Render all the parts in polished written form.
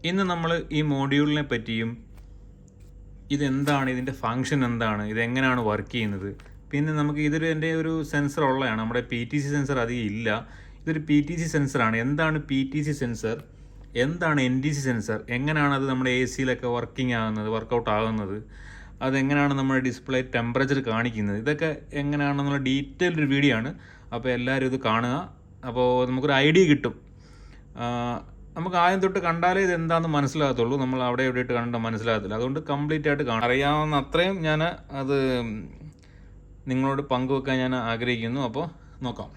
ഇന്ന് നമ്മൾ ഈ മോഡ്യൂളിനെ പറ്റിയും ഇതെന്താണ്, ഇതിൻ്റെ ഫങ്ഷൻ എന്താണ്, ഇതെങ്ങനെയാണ് വർക്ക് ചെയ്യുന്നത്, പിന്നെ നമുക്ക് എൻ്റെ ഒരു സെൻസർ ഉള്ളതാണ്. നമ്മുടെ PTC സെൻസർ അധികം ഇല്ല. ഇതൊരു PTC സെൻസറാണ്. എന്താണ് PTC സെൻസർ, എന്താണ് NTC സെൻസർ, എങ്ങനെയാണ് അത് നമ്മുടെ AC-യിലൊക്കെ വർക്കൗട്ട് ആകുന്നത്, അതെങ്ങനെയാണ് നമ്മുടെ ഡിസ്പ്ലേ ടെമ്പറേച്ചർ കാണിക്കുന്നത്, ഇതൊക്കെ എങ്ങനെയാണെന്നുള്ള ഡീറ്റെയിൽഡ് ഒരു വീഡിയോ ആണ്. അപ്പോൾ എല്ലാവരും ഇത് കാണുക. അപ്പോൾ നമുക്കൊരു ഐഡിയ കിട്ടും. നമുക്ക് ആദ്യം തൊട്ട് കണ്ടാലേ ഇത് എന്താണെന്ന് മനസ്സിലാകത്തുള്ളൂ. നമ്മൾ അവിടെ എവിടെയിട്ട് കണ്ടാൽ മനസ്സിലാകത്തില്ല. അതുകൊണ്ട് കംപ്ലീറ്റ് ആയിട്ട് അറിയാവുന്ന അത്രയും ഞാൻ അത് നിങ്ങളോട് പങ്കുവെക്കാൻ ഞാൻ ആഗ്രഹിക്കുന്നു. അപ്പോൾ നോക്കാം.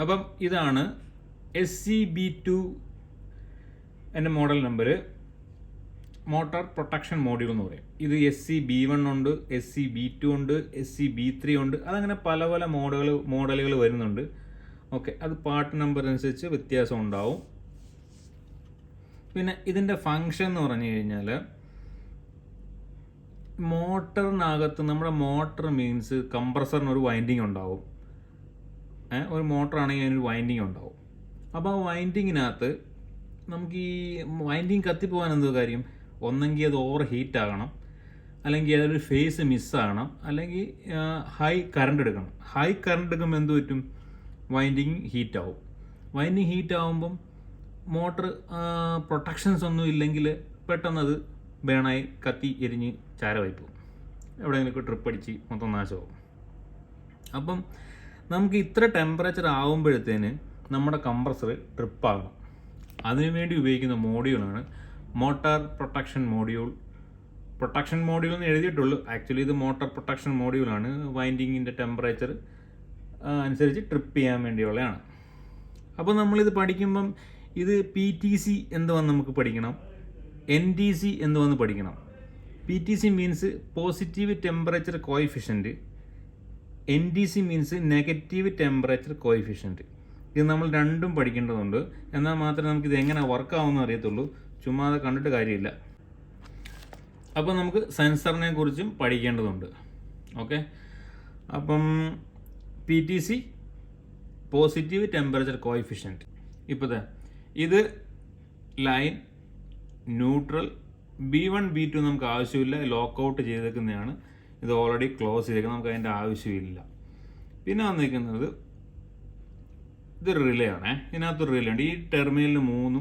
അപ്പം ഇതാണ് SCB2 എൻ്റെ model number, motor protection module എന്ന് പറയും. ഇത് SCB1 ഉണ്ട്, SCB2 ഉണ്ട്, SCB3 ഉണ്ട്. അതങ്ങനെ പല പല മോഡലുകൾ വരുന്നുണ്ട്. ഓക്കെ, അത് പാർട്ട് നമ്പർ അനുസരിച്ച് വ്യത്യാസം ഉണ്ടാവും. പിന്നെ ഇതിൻ്റെ ഫങ്ഷൻ എന്ന് പറഞ്ഞു കഴിഞ്ഞാൽ, മോട്ടറിനകത്ത് നമ്മുടെ മോട്ടർ മീൻസ് കംപ്രസറിന് ഒരു വൈൻഡിങ് ഉണ്ടാവും. ഒരു മോട്ടറാണെങ്കിൽ അതിനൊരു വൈൻഡിങ് ഉണ്ടാവും. അപ്പോൾ ആ വൈൻഡിങ്ങിനകത്ത് നമുക്ക് ഈ വൈൻഡിങ് കത്തിപ്പോകാൻ എന്തോ കാര്യം, ഒന്നെങ്കിൽ അത് ഓവർ ഹീറ്റ് ആകണം, അല്ലെങ്കിൽ അതൊരു ഫേസ് മിസ്സാകണം, അല്ലെങ്കിൽ ഹൈ കറണ്ട് എടുക്കണം. ഹൈ കറണ്ട് എടുക്കുമ്പോൾ എന്ത് പറ്റും, വൈൻഡിങ് ഹീറ്റ് ആവും. വൈൻഡിങ് ഹീറ്റ് ആകുമ്പം മോട്ടർ പ്രൊട്ടക്ഷൻസ് ഒന്നും ഇല്ലെങ്കിൽ പെട്ടെന്നത് ബേണായി കത്തി എരിഞ്ഞ് ചാരമായി പോകും. എവിടെയെങ്കിലുമൊക്കെ ട്രിപ്പ് അടിച്ച് മൊത്തം നാശമാവും. അപ്പം നമുക്ക് ഇത്ര ടെമ്പറേച്ചർ ആകുമ്പോഴത്തേന് നമ്മുടെ കംപ്രസർ ട്രിപ്പാകണം. അതിനുവേണ്ടി ഉപയോഗിക്കുന്ന മോഡ്യൂളാണ് motor protection module. Protection module എന്ന് എഴുതിയിട്ടുള്ളൂ, ആക്ച്വലി ഇത് മോട്ടോർ പ്രൊട്ടക്ഷൻ മോഡ്യൂളാണ്. വൈൻഡിങ്ങിൻ്റെ ടെമ്പറേച്ചർ അനുസരിച്ച് ട്രിപ്പ് ചെയ്യാൻ വേണ്ടിയുള്ളതാണ്. അപ്പോൾ നമ്മളിത് പഠിക്കുമ്പം ഇത് PTC എന്തുവന്ന് നമുക്ക് പഠിക്കണം, NTC എന്തുവന്ന് പഠിക്കണം. PTC means positive temperature coefficient, NTC means negative temperature coefficient. ഇത് നമ്മൾ രണ്ടും പഠിക്കേണ്ടതുണ്ട്. എന്നാൽ മാത്രമേ നമുക്കിത് എങ്ങനെ വർക്കാവുമെന്ന് അറിയത്തുള്ളൂ. ചുമ്മാ അത് കണ്ടിട്ട് കാര്യമില്ല. അപ്പോൾ നമുക്ക് സെൻസറിനെ കുറിച്ചും പഠിക്കേണ്ടതുണ്ട്. ഓക്കെ, അപ്പം PTC പോസിറ്റീവ് ടെമ്പറേച്ചർ കോഎഫിഷ്യൻറ്റ്. ഇപ്പോൾ ഇത് ലൈൻ, ന്യൂട്രൽ, B1 B2 നമുക്ക് ആവശ്യമില്ല, ലോക്കൗട്ട് ചെയ്തേക്കുന്നതാണ്. ഇത് ഓൾറെഡി ക്ലോസ് ചെയ്തേക്കുന്നത്, നമുക്ക് അതിൻ്റെ ആവശ്യമില്ല. പിന്നെ വന്നിരിക്കുന്നത് ഇതൊരു റിലേ ആണ്. ഇതിനകത്തൊരു റിലേ ഉണ്ട്. ഈ ടെർമിനലിൽ 3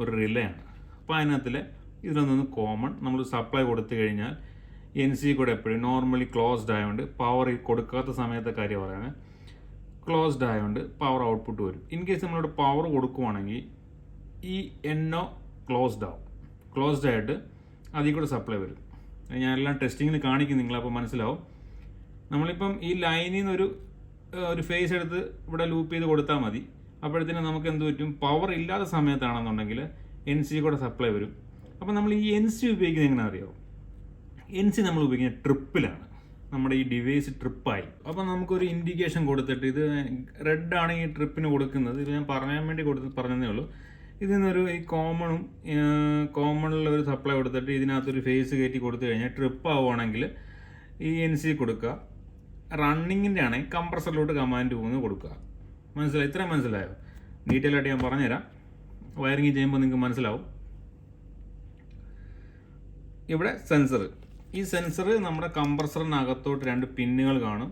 ഒരു റിലേ ആണ്. അപ്പോൾ അതിനകത്തിൽ ഇതിലൊന്ന് കോമൺ, നമ്മൾ സപ്ലൈ കൊടുത്തു കഴിഞ്ഞാൽ NC കൂടെ എപ്പോഴും നോർമലി ക്ലോസ്ഡ് ആയതുകൊണ്ട് പവർ കൊടുക്കാത്ത സമയത്തെ കാര്യം പറയുന്നത്, ക്ലോസ്ഡ് ആയതുകൊണ്ട് പവർ ഔട്ട്പുട്ട് വരും. ഇൻ കേസ് നമ്മളിവിടെ പവർ കൊടുക്കുവാണെങ്കിൽ ഈ NO ക്ലോസ്ഡ് ആവും. ക്ലോസ്ഡ് ആയിട്ട് അതിൽ കൂടെ സപ്ലൈ വരും. ഞാനെല്ലാം ടെസ്റ്റിങ്ങിന് കാണിക്കും, നിങ്ങളപ്പോൾ മനസ്സിലാവും. നമ്മളിപ്പം ഈ ലൈനിൽ നിന്ന് ഒരു ഫേസ് എടുത്ത് ഇവിടെ ലൂപ്പ് ചെയ്ത് കൊടുത്താൽ മതി. അപ്പോഴത്തേനും നമുക്ക് എന്ത് പറ്റും, പവർ ഇല്ലാത്ത സമയത്താണെന്നുണ്ടെങ്കിൽ NC കൂടെ സപ്ലൈ വരും. അപ്പോൾ നമ്മൾ ഈ NC ഉപയോഗിക്കുന്നത് എങ്ങനെ അറിയാമോ, NC നമ്മൾ ഉപയോഗിക്കുന്നത് ട്രിപ്പിലാണ്. നമ്മുടെ ഈ ഡിവൈസ് ട്രിപ്പായി. അപ്പോൾ നമുക്കൊരു ഇൻഡിക്കേഷൻ കൊടുത്തിട്ട്, ഇത് റെഡ് ആണ് ഈ ട്രിപ്പിന് കൊടുക്കുന്നത്. ഇത് ഞാൻ പറയാൻ വേണ്ടി പറഞ്ഞതേ ഉള്ളൂ. ഇതിൽ നിന്നൊരു ഈ കോമണിലുള്ള ഒരു സപ്ലൈ കൊടുത്തിട്ട് ഇതിനകത്തൊരു ഫേസ് കയറ്റി കൊടുത്തു കഴിഞ്ഞാൽ ട്രിപ്പ് ആവുകയാണെങ്കിൽ ഈ NC കൊടുക്കുക. റണ്ണിങ്ങിൻ്റെ ആണെങ്കിൽ കംപ്രസറിലോട്ട് കമാൻഡ് പോകുന്നത് കൊടുക്കുക. മനസ്സിലായി? ഇത്രയും മനസ്സിലായോ? ഡീറ്റെയിൽ ആയിട്ട് ഞാൻ പറഞ്ഞുതരാം. വയറിങ് ചെയ്യുമ്പോൾ നിങ്ങൾക്ക് മനസ്സിലാവും. ഇവിടെ സെൻസർ, ഈ സെൻസർ നമ്മുടെ കംപ്രസറിനകത്തോട്ട് 2 പിന്നുകൾ കാണും.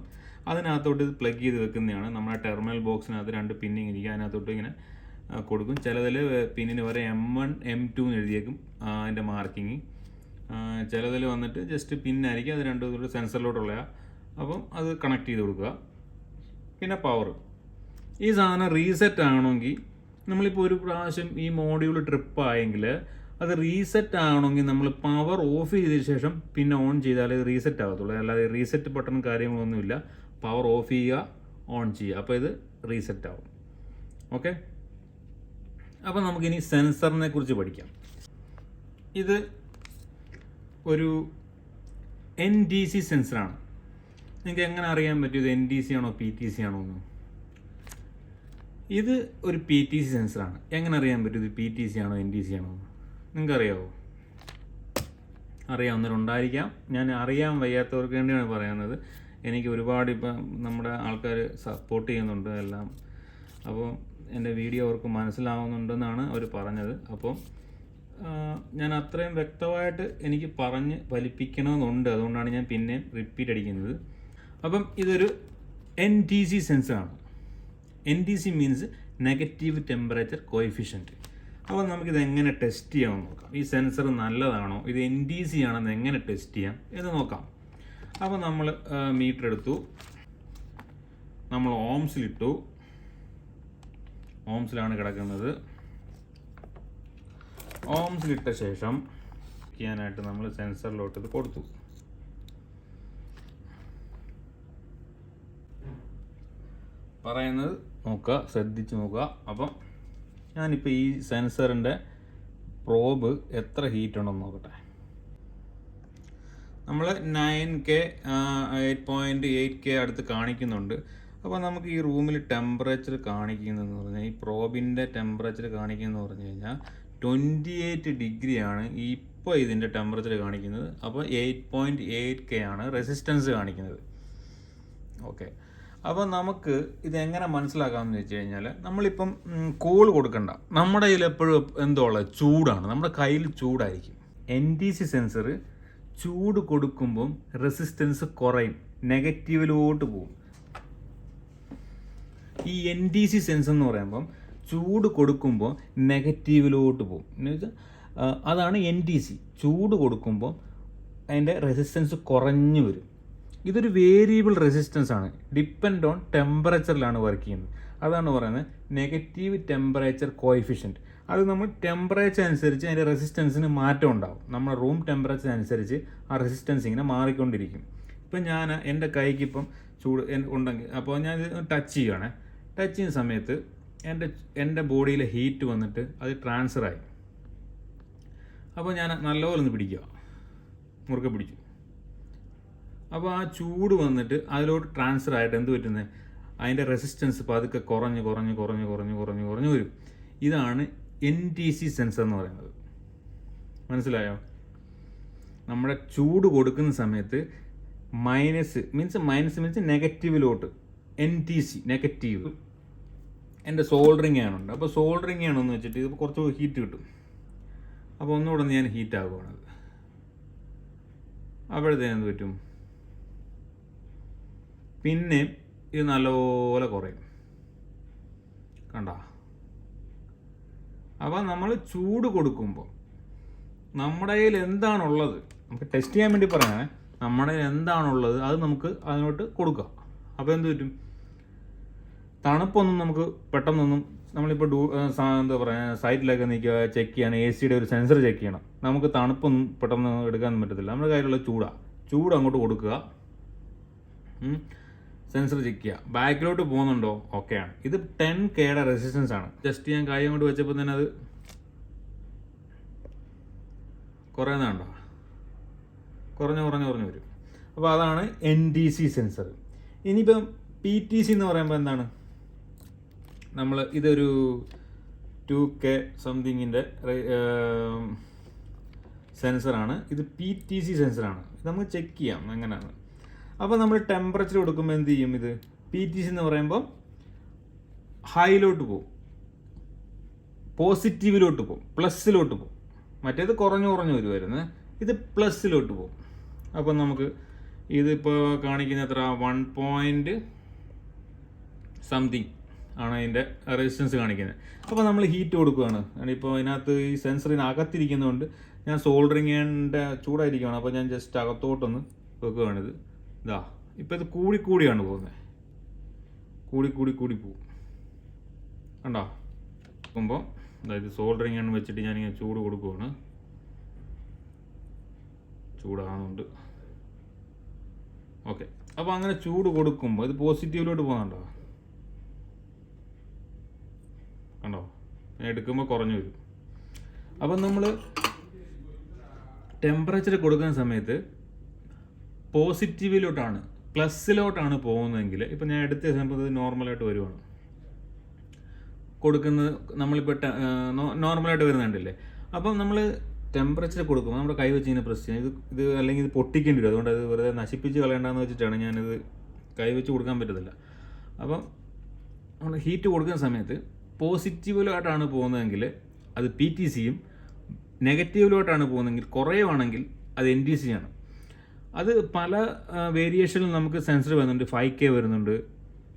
അതിനകത്തോട്ട് ഇത് പ്ലഗ് ചെയ്ത് വെക്കുന്നതാണ്. നമ്മുടെ ടെർമിനൽ ബോക്സിനകത്ത് 2 പിന്നിങ് ഇരിക്കുക, അതിനകത്തോട്ട് ഇങ്ങനെ കൊടുക്കും. ചിലതിൽ പിന്നിന് വരെ M1 M2 എന്ന് എഴുതിയേക്കും അതിൻ്റെ മാർക്കിങ്. ചിലതിൽ വന്നിട്ട് ജസ്റ്റ് പിന്നായിരിക്കും, അത് 2 സെൻസറിലോട്ടുള്ള. അപ്പം അത് കണക്ട് ചെയ്ത് കൊടുക്കുക. പിന്നെ പവർ, ഈ സാധനം റീസെറ്റ് ആകണമെങ്കിൽ നമ്മളിപ്പോൾ ഒരു പ്രാവശ്യം ഈ മോഡ്യൂൾ ട്രിപ്പ് ആയെങ്കിൽ അത് റീസെറ്റ് ആകണമെങ്കിൽ നമ്മൾ പവർ ഓഫ് ചെയ്തതിന് ശേഷം പിന്നെ ഓൺ ചെയ്താലേ ഇത് റീസെറ്റ് ആകത്തുള്ളൂ. അല്ലാതെ റീസെറ്റ് ബട്ടൺ കാര്യങ്ങളൊന്നുമില്ല. പവർ ഓഫ് ചെയ്യുക, ഓൺ ചെയ്യുക, അപ്പോൾ ഇത് റീസെറ്റ് ആവും. ഓക്കെ, അപ്പോൾ നമുക്കിനി സെൻസറിനെ കുറിച്ച് പഠിക്കാം. ഇത് ഒരു NTC സെൻസറാണ്. നിങ്ങൾക്ക് എങ്ങനെ അറിയാൻ പറ്റും ഇത് NTC ആണോ PTC ആണോ എന്ന്? ഇത് ഒരു PTC സെൻസറാണ്. എങ്ങനെ അറിയാൻ പറ്റും ഇത് PTC ആണോ NTC ആണോ എന്ന്? നിങ്ങൾക്ക് അറിയാമോ? അറിയാവുന്നവരുണ്ടായിരിക്കാം. ഞാൻ അറിയാൻ വയ്യാത്തവർക്ക് വേണ്ടിയാണ് പറയുന്നത്. എനിക്ക് ഒരുപാട് ഇപ്പം നമ്മുടെ ആൾക്കാർ സപ്പോർട്ട് ചെയ്യുന്നുണ്ട് എല്ലാം. അപ്പോൾ എൻ്റെ വീഡിയോ അവർക്ക് മനസ്സിലാവുന്നുണ്ടെന്നാണ് അവർ പറഞ്ഞത്. അപ്പം ഞാൻ അത്രയും വ്യക്തമായിട്ട് എനിക്ക് പറഞ്ഞ് ഫലിപ്പിക്കണമെന്നുണ്ട്. അതുകൊണ്ടാണ് ഞാൻ പിന്നെയും റിപ്പീറ്റ് അടിക്കുന്നത്. അപ്പം ഇതൊരു NTC സെൻസറാണ്. NTC means negative temperature coefficient. അപ്പോൾ നമുക്കിത് എങ്ങനെ ടെസ്റ്റ് ചെയ്യാമെന്ന് നോക്കാം. ഈ സെൻസർ നല്ലതാണോ, ഇത് NTC ആണെന്ന് എങ്ങനെ ടെസ്റ്റ് ചെയ്യാം എന്ന് നോക്കാം. അപ്പോൾ നമ്മൾ മീറ്റർ എടുത്തു, നമ്മൾ ഓംസിലിട്ടു. ഓംസിലാണ് കിടക്കുന്നത്. ഓംസിലിട്ട ശേഷം ചെയ്യാനായിട്ട് നമ്മൾ സെൻസറിലോട്ട് ഇത് കൊടുത്തു. പറയുന്നത് നോക്കുക, ശ്രദ്ധിച്ച് നോക്കുക. അപ്പം ഞാനിപ്പോൾ ഈ സെൻസറിൻ്റെ പ്രോബ് എത്ര ഹീറ്റ് ഉണ്ടെന്ന് നോക്കട്ടെ. നമ്മൾ 9K 8.8K അടുത്ത് കാണിക്കുന്നുണ്ട്. അപ്പോൾ നമുക്ക് ഈ റൂമിൽ ടെമ്പറേച്ചർ കാണിക്കുന്നതെന്ന് പറഞ്ഞാൽ, ഈ പ്രോബിൻ്റെ ടെമ്പറേച്ചർ കാണിക്കുന്നതെന്ന് പറഞ്ഞു കഴിഞ്ഞാൽ 28 ഡിഗ്രിയാണ് ഇപ്പോൾ ഇതിൻ്റെ ടെമ്പറേച്ചർ കാണിക്കുന്നത്. അപ്പോൾ 8.8K ആണ് റെസിസ്റ്റൻസ് കാണിക്കുന്നത്. ഓക്കെ, അപ്പോൾ നമുക്ക് ഇതെങ്ങനെ മനസ്സിലാക്കാമെന്ന് വെച്ച് കഴിഞ്ഞാൽ, നമ്മളിപ്പം കൂൾ കൊടുക്കണ്ട, നമ്മുടെ കയ്യിൽ എപ്പോഴും എന്തോ ഉള്ളത് ചൂടാണ്, നമ്മുടെ കയ്യിൽ ചൂടായിരിക്കും. NTC സെൻസർ ചൂട് കൊടുക്കുമ്പം റെസിസ്റ്റൻസ് കുറയും, നെഗറ്റീവിലോട്ട് പോകും. ഈ NTC സെൻസർ എന്ന് പറയുമ്പം ചൂട് കൊടുക്കുമ്പോൾ നെഗറ്റീവിലോട്ട് പോകും. എന്ന് വെച്ചാൽ അതാണ് NTC. ചൂട് കൊടുക്കുമ്പോൾ അതിൻ്റെ റെസിസ്റ്റൻസ് കുറഞ്ഞു വരും. ഇതൊരു വേരിയബിൾ റെസിസ്റ്റൻസ് ആണ്, ഡിപ്പെൻഡ് ഓൺ ടെമ്പറേച്ചറിലാണ് വർക്ക് ചെയ്യുന്നത്. അതാണ് പറയുന്നത് നെഗറ്റീവ് ടെമ്പറേച്ചർ കോഎഫിഷ്യൻറ്റ്. അത് നമ്മൾ ടെമ്പറേച്ചർ അനുസരിച്ച് അതിൻ്റെ റെസിസ്റ്റൻസിന് മാറ്റം ഉണ്ടാവും. നമ്മുടെ റൂം ടെമ്പറേച്ചർ അനുസരിച്ച് ആ റെസിസ്റ്റൻസ് ഇങ്ങനെ മാറിക്കൊണ്ടിരിക്കും. ഇപ്പം ഞാൻ എൻ്റെ കൈക്ക് ഇപ്പം ചൂട് ഉണ്ടെങ്കിൽ, അപ്പോൾ ഞാൻ ഇത് ടച്ച് ചെയ്യുകയാണ്. ടച്ച് ചെയ്യുന്ന സമയത്ത് എൻ്റെ ബോഡിയിലെ ഹീറ്റ് വന്നിട്ട് അത് ട്രാൻസ്ഫറായി. അപ്പോൾ ഞാൻ നല്ലപോലെ ഒന്ന് പിടിക്കുക, മുറുക്കെ പിടിച്ചു. അപ്പോൾ ആ ചൂട് വന്നിട്ട് അതിലോട്ട് ട്രാൻസ്ഫർ ആയിട്ട് എന്ത് പറ്റുന്നത്, അതിൻ്റെ റെസിസ്റ്റൻസ് പതുക്കെ കുറഞ്ഞ് വരും. ഇതാണ് NTC സെൻസർ എന്ന് പറയുന്നത്. മനസ്സിലായോ? നമ്മുടെ ചൂട് കൊടുക്കുന്ന സമയത്ത് മൈനസ് മീൻസ് നെഗറ്റീവിലോട്ട്, NTC നെഗറ്റീവ്. എൻ്റെ സോൾഡറിങ് ആണുണ്ട്. അപ്പോൾ സോൾഡറിങ് ആണെന്ന് വെച്ചിട്ട് ഇത് കുറച്ച് ഹീറ്റ് കിട്ടും. അപ്പോൾ ഒന്നുകൂടെ ഞാൻ ഹീറ്റ് ആകുവാണത്. അപ്പോഴത്തേന് എന്ത് പറ്റും, പിന്നെ ഇത് നല്ലപോലെ കുറയും. കണ്ട? അപ്പോൾ നമ്മൾ ചൂട് കൊടുക്കുമ്പോൾ നമ്മുടെ കയ്യിൽ എന്താണുള്ളത്, നമുക്ക് ടെസ്റ്റ് ചെയ്യാൻ വേണ്ടി പറയാനേ, നമ്മുടെ കയ്യിൽ എന്താണുള്ളത് അത് നമുക്ക് അതിനോട്ട് കൊടുക്കാം. അപ്പോൾ എന്ത് പറ്റും, തണുപ്പൊന്നും നമുക്ക് പെട്ടെന്നൊന്നും, നമ്മളിപ്പോൾ എന്താ പറയുക, സൈറ്റിലൊക്കെ നിൽക്കുക, ചെക്ക് ചെയ്യണം, AC ഒരു സെൻസർ ചെക്ക് ചെയ്യണം, നമുക്ക് തണുപ്പൊന്നും പെട്ടെന്ന് എടുക്കാൻ പറ്റത്തില്ല. നമ്മുടെ കയ്യിലുള്ള ചൂട് അങ്ങോട്ട് കൊടുക്കുക, സെൻസർ ചെക്ക് ചെയ്യുക, ബാക്കിലോട്ട് പോകുന്നുണ്ടോ, ഓക്കെയാണ്. ഇത് 10Kയുടെ റെസിസ്റ്റൻസ് ആണ്. ജസ്റ്റ് ഞാൻ കൈ കൊണ്ട് വെച്ചപ്പോൾ തന്നെ അത് കുറയുന്നുണ്ടോ, കുറഞ്ഞു വരും. അപ്പോൾ അതാണ് NTC സെൻസർ. ഇനിയിപ്പം PTC എന്ന് പറയുമ്പോൾ എന്താണ്, ഇതൊരു 2K സംതിങ്ങിൻ്റെ സെൻസറാണ്. ഇത് PTC സെൻസറാണ്. ഇത് നമുക്ക് ചെക്ക് ചെയ്യാം എങ്ങനെയാണ്. അപ്പോൾ നമ്മൾ ടെമ്പറേച്ചർ കൊടുക്കുമ്പോൾ എന്ത് ചെയ്യും, ഇത് PTC എന്ന് പറയുമ്പോൾ ഹൈയിലോട്ട് പോകും, പോസിറ്റീവിലോട്ട് പോകും, പ്ലസ്സിലോട്ട് പോകും. മറ്റേത് കുറഞ്ഞു വരുമായിരുന്നു, ഇത് പ്ലസ്സിലോട്ട് പോകും. അപ്പം നമുക്ക് ഇതിപ്പോൾ കാണിക്കുന്ന എത്ര, 1 സംതിങ് ആണ് അതിൻ്റെ റെസിസ്റ്റൻസ് കാണിക്കുന്നത്. അപ്പോൾ നമ്മൾ ഹീറ്റ് കൊടുക്കുകയാണ്. ഇപ്പോൾ ഇതിനകത്ത് ഈ സെൻസറിനകത്തിരിക്കുന്നതുകൊണ്ട് ഞാൻ സോൾഡറിങ്ങിൻ്റെ ചൂടായിരിക്കുകയാണ്. അപ്പോൾ ഞാൻ ജസ്റ്റ് അകത്തോട്ടൊന്ന് വെക്കുകയാണിത്. ഇതാ ഇപ്പോൾ ഇത് കൂടിയാണ് പോകുന്നത്, കൂടി പോകും. കണ്ടോ? നോക്കുമ്പോൾ അതായത് സോൾഡറിങ് ആണ് വെച്ചിട്ട് ഞാനിങ്ങനെ ചൂട് കൊടുക്കുകയാണ്. ചൂടാകുന്നുണ്ട്. ഓക്കെ, അപ്പോൾ അങ്ങനെ ചൂട് കൊടുക്കുമ്പോൾ ഇത് പോസിറ്റീവിലോട്ട് പോകുന്നുണ്ടോ, കണ്ടോ? എടുക്കുമ്പോൾ കുറഞ്ഞു വരും. അപ്പം നമ്മൾ ടെമ്പറേച്ചർ കൊടുക്കുന്ന സമയത്ത് പോസിറ്റീവിലോട്ടാണ്, പ്ലസ്സിലോട്ടാണ് പോകുന്നതെങ്കിൽ, ഇപ്പം ഞാൻ എടുത്ത എക്സാമ്പിൾ ഇത് നോർമലായിട്ട് വരുവാണ് കൊടുക്കുന്നത്, നമ്മളിപ്പോൾ നോർമലായിട്ട് വരുന്നുണ്ടല്ലേ. അപ്പം നമ്മൾ ടെമ്പറേച്ചർ കൊടുക്കുമ്പോൾ നമ്മുടെ കൈ വെച്ച് ഇങ്ങനെ പ്രസ് ചെയ്യാം. ഇത് അല്ലെങ്കിൽ ഇത് പൊട്ടിക്കേണ്ടി വരും. അതുകൊണ്ട് അത് വെറുതെ നശിപ്പിച്ച് കളയേണ്ടെന്ന് വെച്ചിട്ടാണ് ഞാനിത് കൈ വെച്ച് കൊടുക്കാൻ പറ്റത്തില്ല. അപ്പം നമ്മൾ ഹീറ്റ് കൊടുക്കുന്ന സമയത്ത് പോസിറ്റീവിലോട്ടാണ് പോകുന്നതെങ്കിൽ അത് PTCയും, നെഗറ്റീവിലോട്ടാണ് പോകുന്നതെങ്കിൽ കുറയുവാണെങ്കിൽ അത് NTC ആണ്. അത് പല വേരിയേഷനിൽ നമുക്ക് സെൻസർ വരുന്നുണ്ട്. 5K വരുന്നുണ്ട്.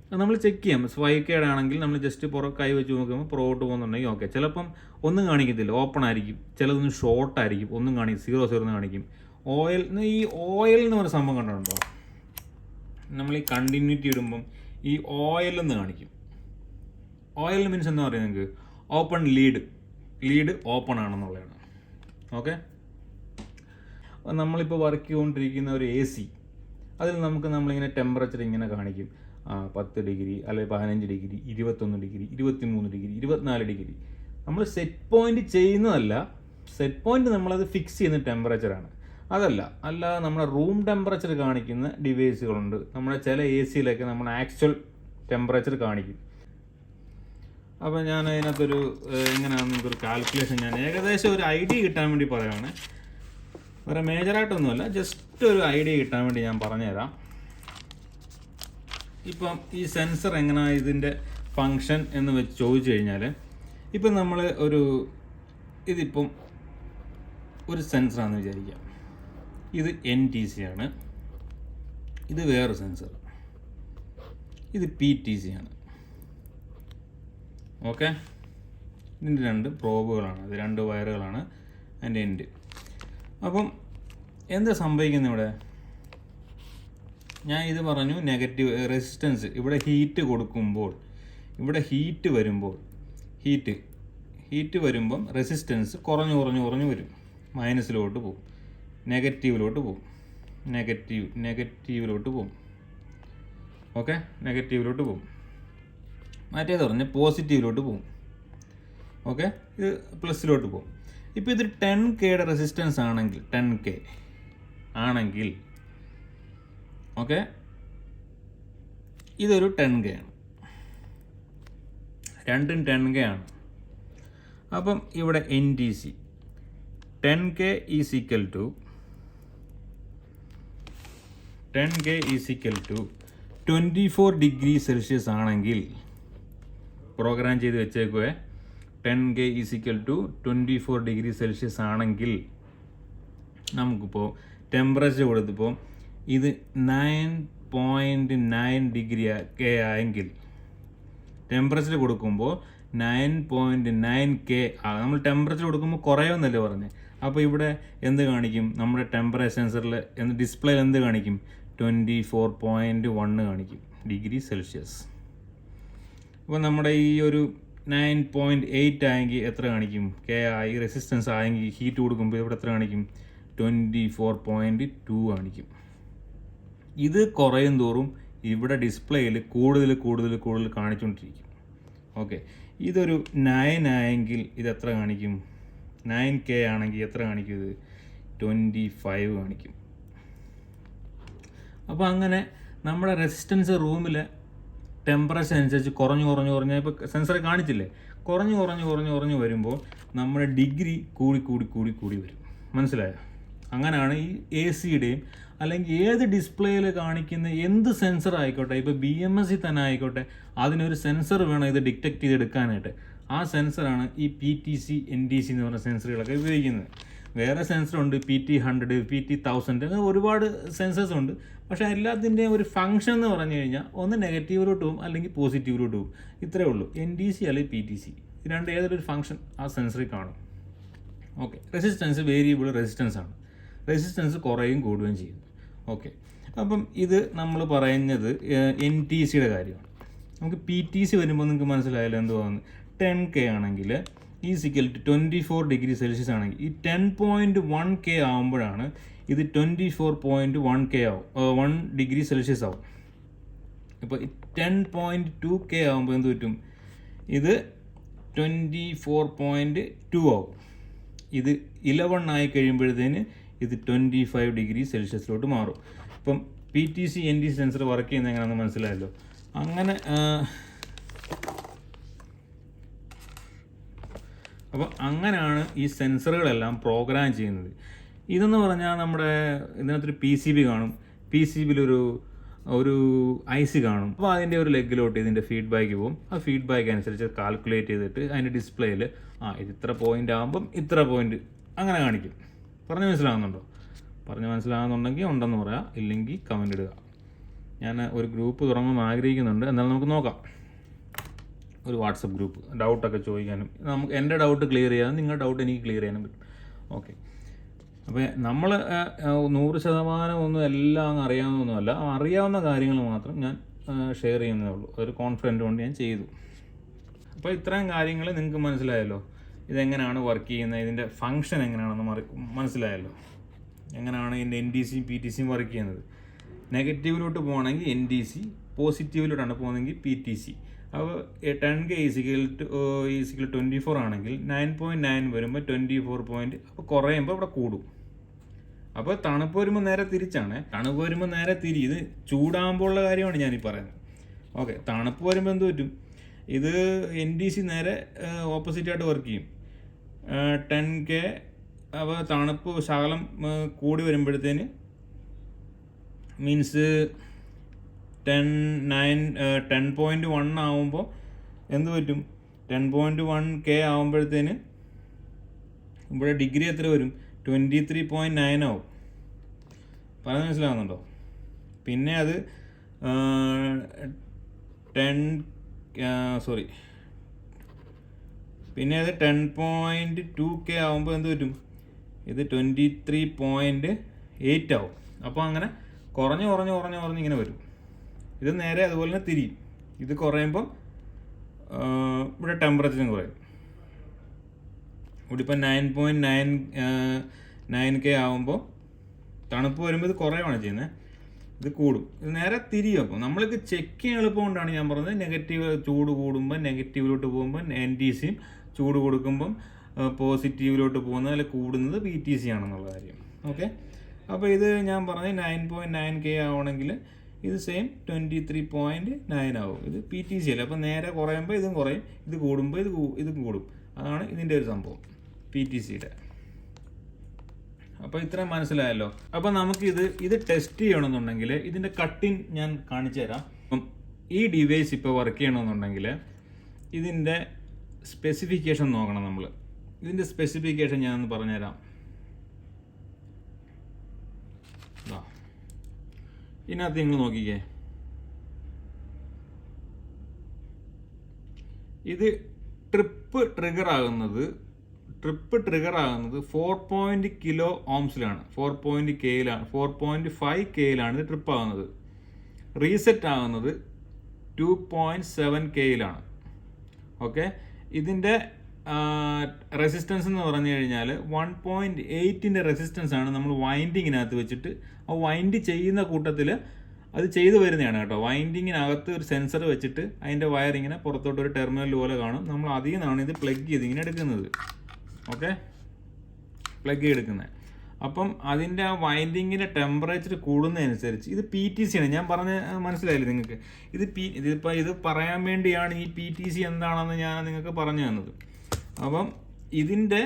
അത് നമ്മൾ ചെക്ക് ചെയ്യാം. 5K ആണെങ്കിൽ നമ്മൾ ജസ്റ്റ് കൈ വെച്ച് നോക്കുമ്പോൾ പുറകോട്ട് പോകുന്നുണ്ടെങ്കിൽ ഓക്കെ. ചിലപ്പം ഒന്നും കാണിക്കത്തില്ല, ഓപ്പൺ ആയിരിക്കും. ചിലതൊന്നും ഷോർട്ട് ആയിരിക്കും, ഒന്നും കാണിക്കും, 0 എന്ന് കാണിക്കും. ഈ ഓയിൽ എന്ന് പറഞ്ഞ സംഭവം കണ്ടിട്ടുണ്ടോ? നമ്മൾ ഈ കണ്ടിന്യൂറ്റി ഇടുമ്പം ഈ ഓയിൽ എന്ന് കാണിക്കും. ഓയിൽ മീൻസ് എന്താ പറയുക നിങ്ങൾക്ക്? ഓപ്പൺ ലീഡ് ഓപ്പൺ ആണെന്നുള്ളതാണ്. ഓക്കെ. നമ്മളിപ്പോൾ വർക്ക് ചെയ്തുകൊണ്ടിരിക്കുന്ന ഒരു AC, അതിൽ നമ്മളിങ്ങനെ ടെമ്പറേച്ചർ ഇങ്ങനെ കാണിക്കും. 10 ഡിഗ്രി അല്ലെങ്കിൽ 15 ഡിഗ്രി, 21 ഡിഗ്രി, 23 ഡിഗ്രി, 24 ഡിഗ്രി. നമ്മൾ സെറ്റ് പോയിന്റ് ചെയ്യുന്നതല്ല, സെറ്റ് പോയിന്റ് നമ്മളത് ഫിക്സ് ചെയ്യുന്ന ടെമ്പറേച്ചറാണ്. അല്ലാതെ നമ്മുടെ റൂം ടെമ്പറേച്ചർ കാണിക്കുന്ന ഡിവൈസുകളുണ്ട്. നമ്മുടെ ചില ACയിലൊക്കെ നമ്മൾ ആക്ച്വൽ ടെമ്പറേച്ചർ കാണിക്കും. അപ്പോൾ ഞാൻ അതിനകത്തൊരു എങ്ങനെയാണെന്ന് എനിക്കൊരു കാൽക്കുലേഷൻ ഞാൻ ഏകദേശം ഒരു ഐഡിയ കിട്ടാൻ വേണ്ടി പറയുകയാണ്. വേറെ മേജറായിട്ടൊന്നുമല്ല, ജസ്റ്റ് ഒരു ഐഡിയ കിട്ടാൻ വേണ്ടി ഞാൻ പറഞ്ഞുതരാം. ഇപ്പം ഈ സെൻസർ എങ്ങനെയാണ് ഇതിൻ്റെ ഫങ്ഷൻ എന്ന് വെച്ച് ചോദിച്ചു കഴിഞ്ഞാൽ, ഇപ്പം നമ്മൾ ഇതിപ്പം ഒരു സെൻസറാണെന്ന് വിചാരിക്കാം. ഇത് NTC ആണ്, ഇത് വേറെ സെൻസർ, ഇത് PTC ആണ്. ഓക്കെ. ഇതിൻ്റെ 2 പ്രോബുകളാണ്, അത് 2 വയറുകളാണ് അതിൻ്റെ എൻഡ്. അപ്പം എന്താ സംഭവിക്കുന്നത് ഇവിടെ? ഞാൻ ഇത് പറഞ്ഞു, നെഗറ്റീവ് റെസിസ്റ്റൻസ്. ഇവിടെ ഹീറ്റ് കൊടുക്കുമ്പോൾ, ഇവിടെ ഹീറ്റ് വരുമ്പം റെസിസ്റ്റൻസ് കുറഞ്ഞു വരും. മൈനസിലോട്ട് പോകും, നെഗറ്റീവിലോട്ട് പോകും. ഓക്കെ, നെഗറ്റീവിലോട്ട് പോകും. മറ്റേത് പറഞ്ഞ് പോസിറ്റീവിലോട്ട് പോകും. ഓക്കെ, ഇത് പ്ലസ്സിലോട്ട് പോകും. ഇപ്പോൾ ഇത് 10Kയുടെ റെസിസ്റ്റൻസ് ആണെങ്കിൽ, 10K ആണെങ്കിൽ, ഓക്കെ, ഇതൊരു 10K ആണ്, രണ്ടും 10K ആണ്. അപ്പം ഇവിടെ NTC 10K is equal to 24 degree Celsius ആണെങ്കിൽ, പ്രോഗ്രാം ചെയ്ത് വെച്ചേക്കുക, 10K is equal to 24 degree Celsius ആണെങ്കിൽ, നമുക്കിപ്പോൾ ടെമ്പറേച്ചർ കൊടുത്തപ്പോൾ ഇത് 9.9 ഡിഗ്രി K ആയെങ്കിൽ, ടെമ്പറേച്ചർ കൊടുക്കുമ്പോൾ 9.9K നമ്മൾ ടെമ്പറേച്ചർ കൊടുക്കുമ്പോൾ കുറയുമെന്നല്ലേ പറഞ്ഞത്. അപ്പോൾ ഇവിടെ എന്ത് കാണിക്കും? നമ്മുടെ ടെമ്പറേച്ചർ സെൻസറിൽ ഡിസ്പ്ലേയിൽ എന്ത് കാണിക്കും? 24.1 കാണിക്കും ഡിഗ്രി സെൽഷ്യസ്. അപ്പോൾ നമ്മുടെ ഈ ഒരു 9.8 ആയെങ്കിൽ എത്ര കാണിക്കും? K ആയി. റെസിസ്റ്റൻസ് ആയെങ്കിൽ ഹീറ്റ് കൊടുക്കുമ്പോൾ ഇവിടെ എത്ര കാണിക്കും? 24.2 കാണിക്കും. ഇത് കുറയും തോറും ഇവിടെ ഡിസ്പ്ലേയിൽ കൂടുതൽ കാണിച്ചുകൊണ്ടിരിക്കും. ഓക്കെ, ഇതൊരു 9 ആയെങ്കിൽ ഇത് എത്ര കാണിക്കും? 9K ആണെങ്കിൽ എത്ര കാണിക്കും? ഇത് 25 കാണിക്കും. അപ്പോൾ അങ്ങനെ നമ്മുടെ റെസിസ്റ്റൻസ് റൂമിലെ ടെമ്പറേച്ചർ അനുസരിച്ച് കുറഞ്ഞ് ഇപ്പോൾ സെൻസർ കാണിച്ചില്ലേ, കുറഞ്ഞ് വരുമ്പോൾ നമ്മുടെ ഡിഗ്രി കൂടി വരും. മനസ്സിലായോ? അങ്ങനെയാണ് ഈ ACയുടെയും അല്ലെങ്കിൽ ഏത് ഡിസ്പ്ലേയിൽ കാണിക്കുന്ന എന്ത് സെൻസർ ആയിക്കോട്ടെ, ഇപ്പോൾ BMS തന്നെ ആയിക്കോട്ടെ, അതിനൊരു സെൻസർ വേണം ഇത് ഡിറ്റക്ട് ചെയ്തെടുക്കാനായിട്ട്. ആ സെൻസറാണ് ഈ PTC, NTC എന്ന് പറഞ്ഞ സെൻസറുകളൊക്കെ ഉപയോഗിക്കുന്നത്. വേറെ സെൻസറുണ്ട്, PT100, PT1000, അങ്ങനെ ഒരുപാട് സെൻസേഴ്സ് ഉണ്ട്. പക്ഷേ എല്ലാത്തിൻ്റെയും ഒരു ഫംഗ്ഷൻ എന്ന് പറഞ്ഞു കഴിഞ്ഞാൽ ഒന്ന് നെഗറ്റീവിലോട്ട് പോകും അല്ലെങ്കിൽ പോസിറ്റീവിലോട്ട് പോകും. ഇത്രയേ ഉള്ളൂ. NTC അല്ലെങ്കിൽ PTC, ഇത് രണ്ട് ഏതൊരു ഫംഗ്ഷൻ ആ സെൻസറിൽ കാണും. ഓക്കെ. റെസിസ്റ്റൻസ് വേരിയബിൾ റെസിസ്റ്റൻസ് ആണ്. റെസിസ്റ്റൻസ് കുറയും കൂടുകയും ചെയ്യും. ഓക്കെ. അപ്പം ഇത് നമ്മൾ പറയുന്നത് NTCയുടെ കാര്യമാണ്. നമുക്ക് PTC വരുമ്പോൾ നിങ്ങൾക്ക് മനസ്സിലായല്ലോ എന്തുവാന്ന്. 10K ആണെങ്കിൽ ഈസിക്കൽ ടു 24 ഡിഗ്രി സെൽഷ്യസ് ആണെങ്കിൽ ഈ 10.1K ആകുമ്പോഴാണ് ഇത് 24.1K ആവും, 1 ഡിഗ്രി സെൽഷ്യസ് ആവും. ഇപ്പോൾ 10.2K ആകുമ്പോൾ എന്ത് പറ്റും? ഇത് 24.2 ആവും. ഇത് 11 ആയി കഴിയുമ്പോഴത്തേന് ഇത് 25 ഡിഗ്രി സെൽഷ്യസിലോട്ട് മാറും. ഇപ്പം PTC, NTC സെൻസർ വർക്ക് ചെയ്യുന്നത് എങ്ങനെയാണെന്ന് മനസ്സിലായല്ലോ. അങ്ങനെ അപ്പോൾ അങ്ങനെയാണ് ഈ സെൻസറുകളെല്ലാം പ്രോഗ്രാം ചെയ്യുന്നത്. ഇതെന്ന് പറഞ്ഞാൽ നമ്മുടെ ഇതിനകത്തൊരു PCB കാണും. PCBയിലൊരു ഒരു ഐസി കാണും. അപ്പോൾ അതിൻ്റെ ഒരു ലെഗിലോട്ട് ഇതിൻ്റെ ഫീഡ്ബാക്ക് പോകും. ആ ഫീഡ്ബാക്ക് അനുസരിച്ച് കാൽക്കുലേറ്റ് ചെയ്തിട്ട് അതിൻ്റെ ഡിസ്പ്ലേയിൽ ഇത് ഇത്ര പോയിൻ്റ് ആകുമ്പം ഇത്ര പോയിൻ്റ് അങ്ങനെ കാണിക്കും. പറഞ്ഞ് മനസ്സിലാകുന്നുണ്ടോ? പറഞ്ഞ് മനസ്സിലാകുന്നുണ്ടെങ്കിൽ ഉണ്ടെന്ന് പറയാം, ഇല്ലെങ്കിൽ കമൻ്റ് ഇടുക. ഞാൻ ഒരു ഗ്രൂപ്പ് തുടങ്ങുമെന്ന് ആഗ്രഹിക്കുന്നുണ്ട്. എന്നാലും നമുക്ക് നോക്കാം. ഒരു വാട്സപ്പ് ഗ്രൂപ്പ്, ഡൗട്ടൊക്കെ ചോദിക്കാനും നമുക്ക് എൻ്റെ ഡൗട്ട് ക്ലിയർ ചെയ്യാനും നിങ്ങളുടെ ഡൗട്ട് എനിക്ക് ക്ലിയർ ചെയ്യാനും പറ്റും. ഓക്കെ. അപ്പോൾ നമ്മൾ 100% ഒന്നും എല്ലാം അങ്ങ് അറിയാവുന്നൊന്നുമല്ല. അറിയാവുന്ന കാര്യങ്ങൾ മാത്രം ഞാൻ ഷെയർ ചെയ്യുന്നതേ ഉള്ളൂ. ഒരു കോൺഫിഡൻറ്റ് കൊണ്ട് ഞാൻ ചെയ്തു. അപ്പോൾ ഇത്രയും കാര്യങ്ങൾ നിങ്ങൾക്ക് മനസ്സിലായല്ലോ. ഇതെങ്ങനെയാണ് വർക്ക് ചെയ്യുന്നത്, ഇതിൻ്റെ ഫങ്ഷൻ എങ്ങനെയാണെന്ന് മനസ്സിലായല്ലോ. എങ്ങനെയാണ് ഇതിൻ്റെ NDC PTC വർക്ക് ചെയ്യുന്നത്. നെഗറ്റീവിലോട്ട് പോകണമെങ്കിൽ NDC, പോസിറ്റീവിലോട്ടാണ് പോകുന്നതെങ്കിൽ PTC. അപ്പോൾ 10K = 24 ആണെങ്കിൽ 9.9 വരുമ്പോൾ 24 പോയിൻറ്റ്, അപ്പോൾ കുറയുമ്പോൾ ഇവിടെ കൂടും. അപ്പോൾ തണുപ്പ് വരുമ്പോൾ നേരെ തിരിച്ചാണ്. തണുപ്പ് വരുമ്പോൾ നേരെ തിരി. ഇത് ചൂടാകുമ്പോൾ ഉള്ള കാര്യമാണ് ഞാനീ പറയുന്നത്. ഓക്കെ. തണുപ്പ് വരുമ്പോൾ എന്ത് പറ്റും? ഇത് NDC നേരെ ഓപ്പോസിറ്റായിട്ട് വർക്ക് ചെയ്യും. 10K അപ്പോൾ തണുപ്പ് ശകലം കൂടി വരുമ്പോഴത്തേന് മീൻസ് 10.1 ആവുമ്പോൾ എന്ത് പറ്റും? 10.1K ആവുമ്പോഴത്തേന് ഇവിടെ ഡിഗ്രി എത്ര വരും? 23.9 ആവും. പറഞ്ഞ് മനസ്സിലാവുന്നുണ്ടോ? പിന്നെ അത് 10.2K ആവുമ്പോൾ എന്ത് പറ്റും? ഇത് 23.8 ആവും. അപ്പോൾ അങ്ങനെ കുറഞ്ഞ് ഇങ്ങനെ വരും. ഇത് നേരെ അതുപോലെ തന്നെ തിരിയും. ഇത് കുറയുമ്പം ഇവിടെ ടെമ്പറേച്ചറും കുറയും. ഇവിടെ ഇപ്പം 9.9K ആവുമ്പോൾ തണുപ്പ് വരുമ്പോൾ ഇത് കുറയുകയാണ് ചെയ്യുന്നത്. ഇത് കൂടും. ഇത് നേരെ തിരിയും. അപ്പോൾ നമ്മൾക്ക് ചെക്ക് ചെയ്യാൻ എളുപ്പം കൊണ്ടാണ് ഞാൻ പറഞ്ഞത്. നെഗറ്റീവ് ചൂട് കൂടുമ്പോൾ നെഗറ്റീവിലോട്ട് പോകുമ്പോൾ NDCയും, ചൂട് കൊടുക്കുമ്പം പോസിറ്റീവിലോട്ട് പോകുന്നത് അല്ല കൂടുന്നത് PTC ആണെന്നുള്ള കാര്യം. ഓക്കെ. അപ്പോൾ ഇത് ഞാൻ പറഞ്ഞത് 9.9K ആവണമെങ്കിൽ ഇത് സെയിം 23.9 ആവും. ഇത് PTC അല്ല. അപ്പോൾ നേരെ കുറയുമ്പോൾ ഇതും കുറയും, ഇത് കൂടുമ്പോൾ ഇതും കൂടും. അതാണ് ഇതിൻ്റെ ഒരു സംഭവം PTCയുടെ. അപ്പോൾ ഇത്രയും മനസ്സിലായല്ലോ. അപ്പോൾ ഇത് ടെസ്റ്റ് ചെയ്യണമെന്നുണ്ടെങ്കിൽ ഇതിൻ്റെ കട്ടിങ് ഞാൻ കാണിച്ചു തരാം. അപ്പം ഈ ഡിവൈസ് ഇപ്പോൾ വർക്ക് ചെയ്യണമെന്നുണ്ടെങ്കിൽ ഇതിൻ്റെ സ്പെസിഫിക്കേഷൻ നോക്കണം നമ്മൾ. ഇതിൻ്റെ സ്പെസിഫിക്കേഷൻ ഞാനൊന്ന് പറഞ്ഞുതരാം. ഇതിനകത്ത് നിങ്ങൾ നോക്കിക്കേ. ഇത് ട്രിപ്പ് ട്രിഗർ ആകുന്നത് 4.0 കിലോ ഓംസിലാണ്. 4.5Kയിലാണ് ഇത് ട്രിപ്പ് ആകുന്നത്. റീസെറ്റ് ആകുന്നത് 2.7Kയിലാണ്. ഓക്കെ. ഇതിൻ്റെ റെസിസ്റ്റൻസ് എന്ന് പറഞ്ഞു കഴിഞ്ഞാൽ 1.8ൻ്റെ റെസിസ്റ്റൻസ് ആണ് നമ്മൾ വൈൻഡിങ്ങിനകത്ത് വെച്ചിട്ട് ആ വൈൻഡ് ചെയ്യുന്ന കൂട്ടത്തിൽ അത് ചെയ്തു വരുന്നതാണ് കേട്ടോ. വൈൻഡിങ്ങിനകത്ത് ഒരു സെൻസർ വെച്ചിട്ട് അതിൻ്റെ വയറിങ്ങനെ പുറത്തോട്ട് ഒരു ടെർമിനൽ പോലെ കാണും. നമ്മൾ അതിൽ നിന്നാണ് ഇത് പ്ലഗ് ചെയ്ത് ഇങ്ങനെ എടുക്കുന്നത്. ഓക്കെ. പ്ലഗ് ചെയ്തെടുക്കുന്നത്. അപ്പം അതിൻ്റെ ആ വൈൻഡിങ്ങിൻ്റെ ടെമ്പറേച്ചർ കൂടുന്നതനുസരിച്ച് ഇത് PTC ആണ്. ഞാൻ പറഞ്ഞ മനസ്സിലായില്ലേ നിങ്ങൾക്ക്? ഇതിപ്പോൾ ഇത് പറയാൻ വേണ്ടിയാണ് ഈ PTC എന്താണെന്ന് ഞാൻ നിങ്ങൾക്ക് പറഞ്ഞു തന്നത്. അപ്പം ഇതിൻ്റെ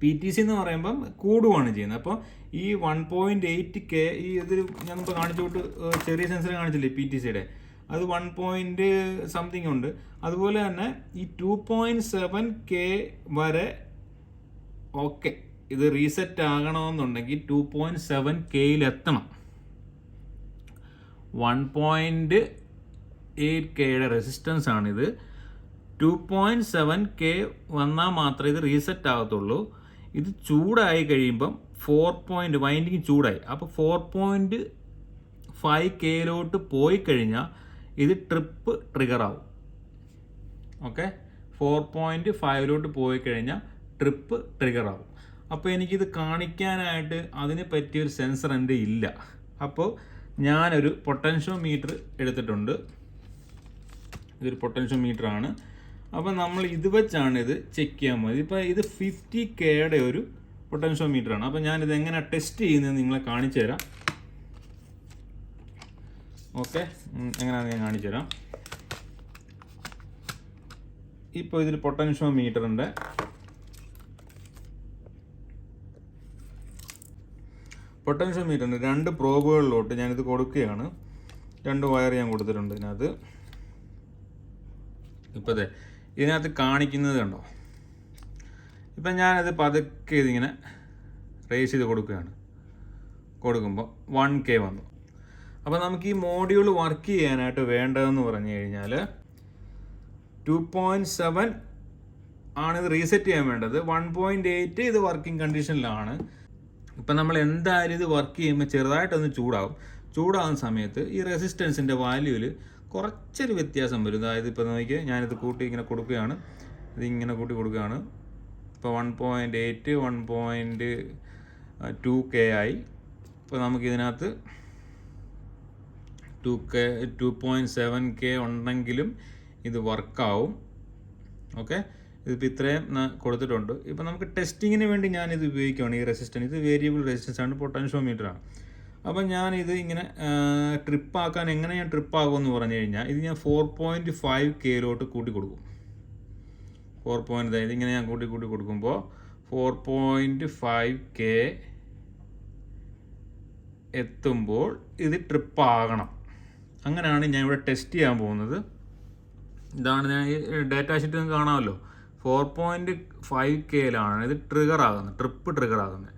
PTC എന്ന് പറയുമ്പം കൂടുകയാണ് ചെയ്യുന്നത്. അപ്പോൾ ഈ 1.8K ഇതിൽ ഞാൻ ഇപ്പോൾ കാണിച്ചോട്ട് ചെറിയ സെൻസർ കാണിച്ചില്ലേ PTCയുടെ, അത് 1.something ഉണ്ട്. അതുപോലെ തന്നെ ഈ 2.7K വരെ ഓക്കെ. ഇത് റീസെറ്റ് ആകണമെന്നുണ്ടെങ്കിൽ 2.7Kയിലെത്തണം. 1.8Kയുടെ റെസിസ്റ്റൻസ് ആണിത്. 2.7K വന്നാൽ മാത്രമേ ഇത് റീസെറ്റ് ആകത്തുള്ളൂ. ഇത് ചൂടായി കഴിയുമ്പം വൈൻഡിങ് ചൂടായി. അപ്പോൾ 4.5Kയിലോട്ട് പോയി കഴിഞ്ഞാൽ ഇത് ട്രിപ്പ് ട്രിഗർ ആവും. ഓക്കെ. 4.5ലോട്ട് പോയി കഴിഞ്ഞാൽ ട്രിപ്പ് ട്രിഗർ ആവും. അപ്പോൾ എനിക്കിത് കാണിക്കാനായിട്ട് അതിന് പറ്റിയൊരു സെൻസർ എൻ്റെ ഇല്ല. അപ്പോൾ ഞാനൊരു പൊട്ടൻഷ്യോമീറ്റർ എടുത്തിട്ടുണ്ട്. ഇതൊരു പൊട്ടൻഷ്യോമീറ്ററാണ്. അപ്പോൾ നമ്മൾ ഇത് വെച്ചാണ് ഇത് ചെക്ക് ചെയ്യാൻ മതി. ഇപ്പോൾ ഇത് 50Kയുടെ ഒരു പൊട്ടൻഷ്യോമീറ്ററാണ്. അപ്പോൾ ഞാനിത് എങ്ങനെ ടെസ്റ്റ് ചെയ്യുന്നത് നിങ്ങളെ കാണിച്ചു തരാം. ഓക്കെ. എങ്ങനെയാണെന്ന് ഞാൻ കാണിച്ചു തരാം. ഇപ്പോൾ ഇതിൽ പൊട്ടൻഷ്യോമീറ്ററിൻ്റെ പൊട്ടൻഷ്യൽ മീറ്ററിന് 2 പ്രോബുകളിലോട്ട് ഞാനിത് കൊടുക്കുകയാണ്. 2 വയർ ഞാൻ കൊടുത്തിട്ടുണ്ട് ഇതിനകത്ത്. ഇപ്പോൾ ഇതിനകത്ത് കാണിക്കുന്നത് കണ്ടോ? ഇപ്പം ഞാനത് പതുക്കെ ഇതിങ്ങനെ റേസ് ചെയ്ത് കൊടുക്കുകയാണ്. കൊടുക്കുമ്പോൾ 1K വന്നു. അപ്പോൾ നമുക്ക് ഈ മോഡ്യൂൾ വർക്ക് ചെയ്യാനായിട്ട് വേണ്ടതെന്ന് പറഞ്ഞു കഴിഞ്ഞാൽ 2.7 ആണിത് റീസെറ്റ് ചെയ്യാൻ വേണ്ടത്. 1.8 ഇത് വർക്കിംഗ് കണ്ടീഷനിലാണ്. ഇപ്പം നമ്മൾ എന്തായാലും ഇത് വർക്ക് ചെയ്യുമ്പോൾ ചെറുതായിട്ടൊന്ന് ചൂടാകുന്ന സമയത്ത് ഈ റെസിസ്റ്റൻസിൻ്റെ വാല്യൂവിൽ കുറച്ചൊരു വ്യത്യാസം വരും. അതായത് ഇപ്പോൾ നോക്കിയാൽ ഞാനിത് കൂട്ടി ഇങ്ങനെ കൊടുക്കുകയാണ്, ഇതിങ്ങനെ കൂട്ടി കൊടുക്കുകയാണ്. ഇപ്പോൾ 1.8 1.2K ആയി. ഇപ്പോൾ നമുക്കിതിനകത്ത് 2.7K ഉണ്ടെങ്കിലും ഇത് വർക്കാവും. ഓക്കെ, ഇതിപ്പോൾ ഇത്രയും കൊടുത്തിട്ടുണ്ട്. ഇപ്പോൾ നമുക്ക് ടെസ്റ്റിങ്ങിന് വേണ്ടി ഞാനിത് ഉപയോഗിക്കുകയാണ്. ഈ റെസിസ്റ്റൻസ് ഇത് വേരിയബിൾ റെസിസ്റ്റൻസ് ആണ്, പൊട്ടൻഷ്യോമീറ്ററാണ്. അപ്പം ഞാനിത് ഇങ്ങനെ ട്രിപ്പാക്കാൻ എങ്ങനെ ഞാൻ ട്രിപ്പാകുമെന്ന് പറഞ്ഞു കഴിഞ്ഞാൽ ഇത് ഞാൻ 4.5Kയിലോട്ട് കൂട്ടി കൊടുക്കും. 4. അതായത് ഇങ്ങനെ ഞാൻ കൂട്ടി കൊടുക്കുമ്പോൾ 4.5K എത്തുമ്പോൾ ഇത് ട്രിപ്പാകണം. അങ്ങനെയാണ് ഞാൻ ഇവിടെ ടെസ്റ്റ് ചെയ്യാൻ പോകുന്നത്. ഇതാണ് ഞാൻ ഈ ഡേറ്റ ഷീറ്റ് നിങ്ങൾക്ക് കാണാമല്ലോ. 4.5Kയിലാണ് ഇത് ട്രിപ്പ് ട്രിഗർ ആകുന്നത്.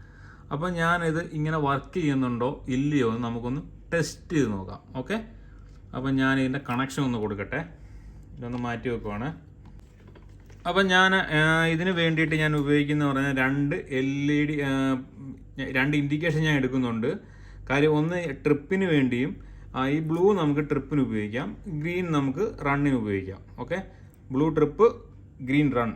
അപ്പം ഞാനിത് ഇങ്ങനെ വർക്ക് ചെയ്യുന്നുണ്ടോ ഇല്ലയോ എന്ന് നമുക്കൊന്ന് ടെസ്റ്റ് ചെയ്ത് നോക്കാം. ഓക്കെ, അപ്പം ഞാൻ ഇതിൻ്റെ കണക്ഷൻ ഒന്ന് കൊടുക്കട്ടെ. ഇതൊന്ന് മാറ്റി വെക്കുവാണ്. അപ്പം ഞാൻ ഇതിന് വേണ്ടിയിട്ട് ഞാൻ ഉപയോഗിക്കുന്നത് പറഞ്ഞാൽ 2 LED 2 ഇൻഡിക്കേഷൻ ഞാൻ എടുക്കുന്നുണ്ട്. കാര്യം ഒന്ന് ട്രിപ്പിന് വേണ്ടിയും ഈ ബ്ലൂ നമുക്ക് ട്രിപ്പിന് ഉപയോഗിക്കാം, ഗ്രീൻ നമുക്ക് റണ്ണിന് ഉപയോഗിക്കാം. Okay, blue trip, green run.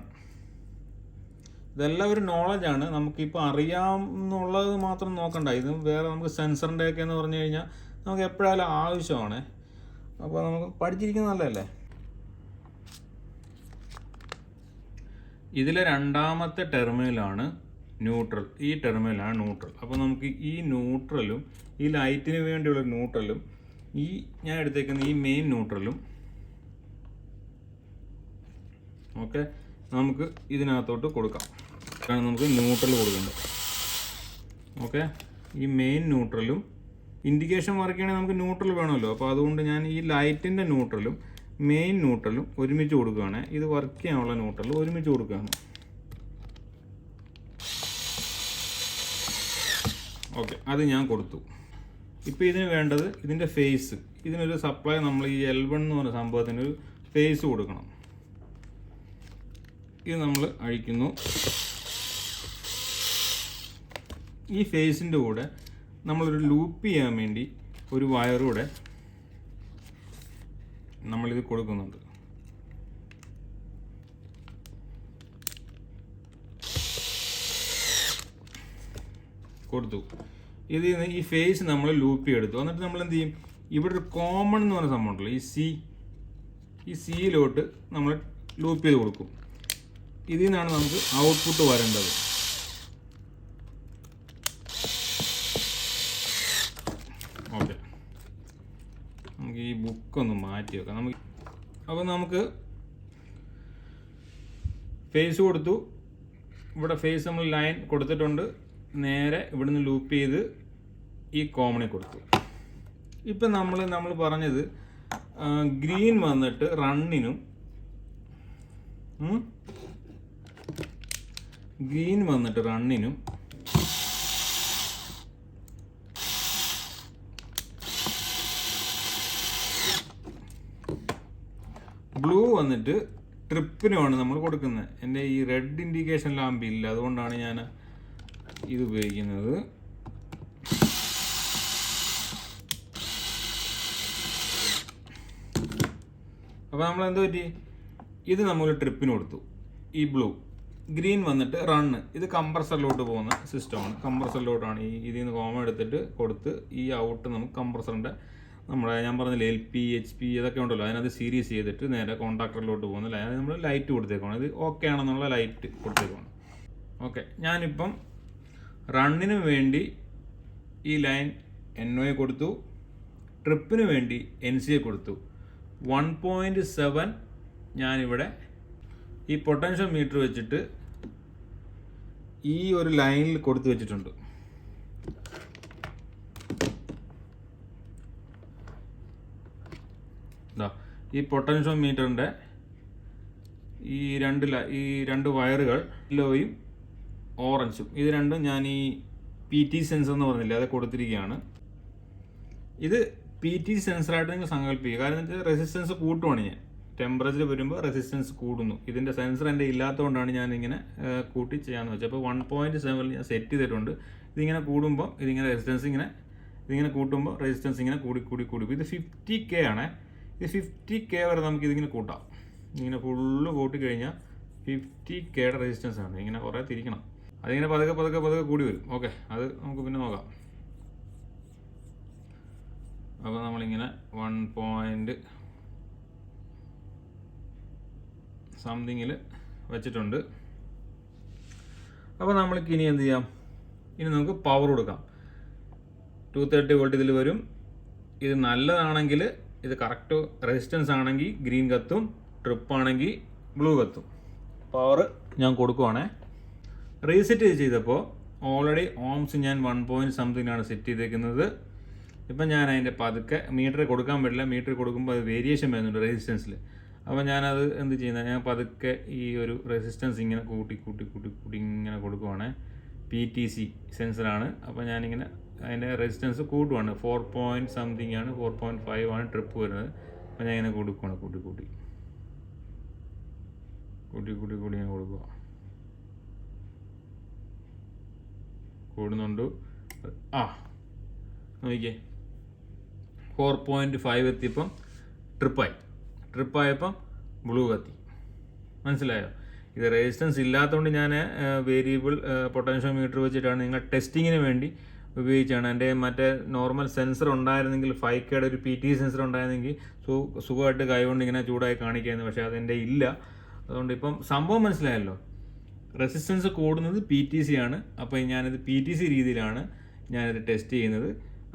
ഇതെല്ലാം ഒരു നോളജാണ്. നമുക്കിപ്പോൾ അറിയാമെന്നുള്ളത് മാത്രം നോക്കണ്ട. ഇത് വേറെ നമുക്ക് സെൻസറിൻ്റെയൊക്കെ എന്ന് പറഞ്ഞു കഴിഞ്ഞാൽ നമുക്ക് എപ്പോഴായാലും ആവശ്യമാണ്. അപ്പോൾ നമുക്ക് പഠിച്ചിരിക്കുന്നത് നല്ലതല്ലേ. ഇതിലെ 2ാമത്തെ ടെർമിനലാണ് ന്യൂട്രൽ. ഈ ടെർമിനലാണ് ന്യൂട്രൽ. അപ്പോൾ നമുക്ക് ഈ ന്യൂട്രലും ഈ ലൈറ്റിന് വേണ്ടിയുള്ള ന്യൂട്രലും ഈ ഞാൻ എടുത്തേക്കുന്ന ഈ മെയിൻ ന്യൂട്രലും ഓക്കെ നമുക്ക് ഇതിനകത്തോട്ട് കൊടുക്കാം. നമുക്ക് ന്യൂട്രൽ കൊടുക്കേണ്ടത്. ഓക്കെ, ഈ മെയിൻ ന്യൂട്രലും ഇൻഡിക്കേഷൻ വർക്ക് ചെയ്യണമെങ്കിൽ നമുക്ക് ന്യൂട്രൽ വേണമല്ലോ. അപ്പോൾ അതുകൊണ്ട് ഞാൻ ഈ ലൈറ്റിൻ്റെ ന്യൂട്രലും മെയിൻ ന്യൂട്രലും ഒരുമിച്ച് കൊടുക്കുകയാണ്. ഇത് വർക്ക് ചെയ്യാനുള്ള ന്യൂട്രൽ ഒരുമിച്ച് കൊടുക്കുകയാണ്. ഓക്കെ, അത് ഞാൻ കൊടുത്തു. ഇപ്പോൾ ഇതിന് വേണ്ടത് ഇതിൻ്റെ ഫേസ്. ഇതിനൊരു സപ്ലൈ നമ്മൾ ഈ L1 എന്ന് പറഞ്ഞ സംഭവത്തിന് ഒരു ഫേസ് കൊടുക്കണം. ഇത് നമ്മൾ അഴിക്കുന്നു. ഈ ഫേസിൻ്റെ കൂടെ നമ്മളൊരു ലൂപ്പ് ചെയ്യാൻ വേണ്ടി ഒരു വയറൂടെ നമ്മളിത് കൊടുക്കുന്നുണ്ട്. കൊടുത്തു. ഇത് ഈ ഫേസ് നമ്മൾ ലൂപ്പ് ചെയ്തെടുത്തു. എന്നിട്ട് നമ്മൾ എന്ത് ചെയ്യും, ഇവിടെ ഒരു കോമൺ എന്ന് പറഞ്ഞ സംഭവം ഉണ്ടല്ലോ, ഈ സിയിലോട്ട് നമ്മൾ ലൂപ്പ് ചെയ്ത് കൊടുക്കും. ഇതിൽ നിന്നാണ് നമുക്ക് ഔട്ട്പുട്ട് വരേണ്ടത്. ഓക്കെ, നമുക്ക് ഈ ബുക്കൊന്ന് മാറ്റി വെക്കാം. അപ്പോൾ നമുക്ക് ഫേസ് കൊടുത്തു. ഇവിടെ ഫേസ് നമ്മൾ ലൈൻ കൊടുത്തിട്ടുണ്ട്. നേരെ ഇവിടുന്ന് ലൂപ്പ് ചെയ്ത് ഈ കോമണിൽ കൊടുത്തു. ഇപ്പം നമ്മൾ പറഞ്ഞത് ഗ്രീൻ വന്നിട്ട് റണ്ണിനും ബ്ലൂ വന്നിട്ട് ട്രിപ്പിനുമാണ് നമ്മൾ കൊടുക്കുന്നത്. എൻ്റെ ഈ റെഡ് ഇൻഡിക്കേഷൻ ലാമ്പ് ഇല്ല, അതുകൊണ്ടാണ് ഞാൻ ഇത് ഉപയോഗിക്കുന്നത്. അപ്പോൾ നമ്മൾ എന്ത് പറ്റി, ഇത് നമ്മൾ ട്രിപ്പിന് കൊടുത്തു. ഈ ബ്ലൂ, ഗ്രീൻ വന്നിട്ട് റണ്ണ്. ഇത് കംപ്രസറിലോട്ട് പോകുന്ന സിസ്റ്റമാണ്. കംപ്രസറിലോട്ടാണ് ഇതിൽ നിന്ന് കോമ എടുത്തിട്ട് കൊടുത്ത് ഈ ഔട്ട് നമുക്ക് കംപ്രസറിൻ്റെ നമ്മുടെ ഞാൻ പറഞ്ഞില്ല LP HP ഇതൊക്കെ ഉണ്ടല്ലോ, അതിനകത്ത് സീരീസ് ചെയ്തിട്ട് നേരെ കോൺടാക്ടറിലോട്ട് പോകുന്നില്ല. അതായത് നമ്മൾ ലൈറ്റ് കൊടുത്തേക്കാണ്. ഇത് ഓക്കെ ആണെന്നുള്ള ലൈറ്റ് കൊടുത്തേക്കാണ്. ഓക്കെ, ഞാനിപ്പം റണ്ണിന് വേണ്ടി ഈ ലൈൻ NO കൊടുത്തു, ട്രിപ്പിന് വേണ്ടി NC കൊടുത്തു. 1.7 ഞാനിവിടെ ഈ പൊട്ടൻഷ്യൽ മീറ്റർ വെച്ചിട്ട് ഈ ഒരു ലൈനിൽ കൊടുത്തു വെച്ചിട്ടുണ്ട്. ഈ പൊട്ടൻഷ്യോമീറ്ററിൻ്റെ ഈ രണ്ട് വയറുകൾ യെല്ലോയും ഓറഞ്ചും ഇത് രണ്ടും ഞാൻ ഈ PT സെൻസർ എന്ന് പറഞ്ഞില്ലേ അത് കൊടുത്തിരിക്കുകയാണ്. ഇത് PT സെൻസറായിട്ട് നിങ്ങൾ സങ്കല്പിക്കുക. കാരണം എന്താ വെച്ചാൽ റെസിസ്റ്റൻസ് കൂട്ടുവാണ് ഞാൻ. ടെമ്പറേച്ചർ വരുമ്പോൾ റെസിസ്റ്റൻസ് കൂടുന്നു. ഇതിൻ്റെ സെൻസർ എൻ്റെ ഇല്ലാത്തതുകൊണ്ടാണ് ഞാൻ ഇങ്ങനെ കൂട്ടി ചെയ്യാമെന്ന് വെച്ചത്. അപ്പോൾ 1.7 ഞാൻ സെറ്റ് ചെയ്തിട്ടുണ്ട്. ഇതിങ്ങനെ കൂടുമ്പോൾ ഇതിങ്ങനെ കൂട്ടുമ്പോൾ റെസിസ്റ്റൻസ് ഇങ്ങനെ കൂടി. ഇത് 50K ആണ്. ഇത് 50K വരെ നമുക്കിതിങ്ങനെ കൂട്ടാം. ഇങ്ങനെ ഫുള്ള് കൂട്ടിക്കഴിഞ്ഞാൽ 50Kയുടെ റെസിസ്റ്റൻസ് ആണ്. ഇങ്ങനെ കുറേ തിരിക്കണം. അതിങ്ങനെ പതുക്കെ കൂടി വരും. ഓക്കെ, അത് നമുക്ക് പിന്നെ നോക്കാം. അപ്പോൾ നമ്മളിങ്ങനെ 1.something വെച്ചിട്ടുണ്ട്. അപ്പോൾ നമ്മൾക്ക് ഇനി എന്ത് ചെയ്യാം? ഇനി നമുക്ക് പവർ കൊടുക്കാം. 230 വോൾട്ട് ഇതിൽ വരും. ഇത് നല്ലതാണെങ്കിൽ ഇത് കറക്റ്റ് റെസിസ്റ്റൻസ് ആണെങ്കിൽ ഗ്രീൻ കത്തും, ട്രിപ്പ് ആണെങ്കിൽ ബ്ലൂ കത്തും. പവർ ഞാൻ കൊടുക്കുവാണേ. റീസെറ്റ് ചെയ്തപ്പോൾ ഓൾറെഡി ഓംസ് ഞാൻ 1.something സെറ്റ് ചെയ്തേക്കുന്നത്. ഇപ്പം ഞാൻ അതിൻ്റെ പതുക്കെ മീറ്റർ കൊടുക്കാൻ പറ്റില്ല. മീറ്റർ കൊടുക്കുമ്പോൾ അത് വേരിയേഷൻ വരുന്നുണ്ട് റെസിസ്റ്റൻസിൽ. അപ്പോൾ ഞാനത് എന്ത് ചെയ്യുന്നത്, ഞാൻ പതുക്കെ ഈ ഒരു റെസിസ്റ്റൻസ് ഇങ്ങനെ കൂട്ടി ഇങ്ങനെ കൊടുക്കുവാണ്. PTC സെൻസറാണ്. അപ്പോൾ ഞാനിങ്ങനെ അതിൻ്റെ റെസിസ്റ്റൻസ് കൂട്ടുവാണ്. 4.something ആണ്, 4.5 ആണ് ട്രിപ്പ് വരുന്നത്. അപ്പോൾ ഞാൻ ഇങ്ങനെ കൊടുക്കുവാണ്. കൂട്ടി ഞാൻ കൊടുക്കുക. കൂടുന്നുണ്ട്. നോക്കിക്കേ, 4.5 എത്തിയപ്പം ട്രിപ്പായപ്പം ബ്ലൂ കത്തി. മനസ്സിലായോ? ഇത് റെസിസ്റ്റൻസ് ഇല്ലാത്തതുകൊണ്ട് ഞാൻ വേരിയബിൾ പൊട്ടൻഷ്യോമീറ്റർ വെച്ചിട്ടാണ് നിങ്ങൾ ടെസ്റ്റിങ്ങിന് വേണ്ടി ഉപയോഗിച്ചാണ്. എൻ്റെ മറ്റേ നോർമൽ സെൻസർ ഉണ്ടായിരുന്നെങ്കിൽ 5Kയുടെ ഒരു PT സെൻസർ ഉണ്ടായിരുന്നെങ്കിൽ സുഖമായിട്ട് കൈകൊണ്ട് ഇങ്ങനെ ചൂടായി കാണിക്കായിരുന്നു. പക്ഷേ അതെൻ്റെ ഇല്ല. അതുകൊണ്ട് ഇപ്പം സംഭവം മനസ്സിലായല്ലോ. റെസിസ്റ്റൻസ് കൂടുന്നത് PTC ആണ്. അപ്പോൾ ഞാനിത് PTC രീതിയിലാണ് ഞാനിത് ടെസ്റ്റ് ചെയ്യുന്നത്.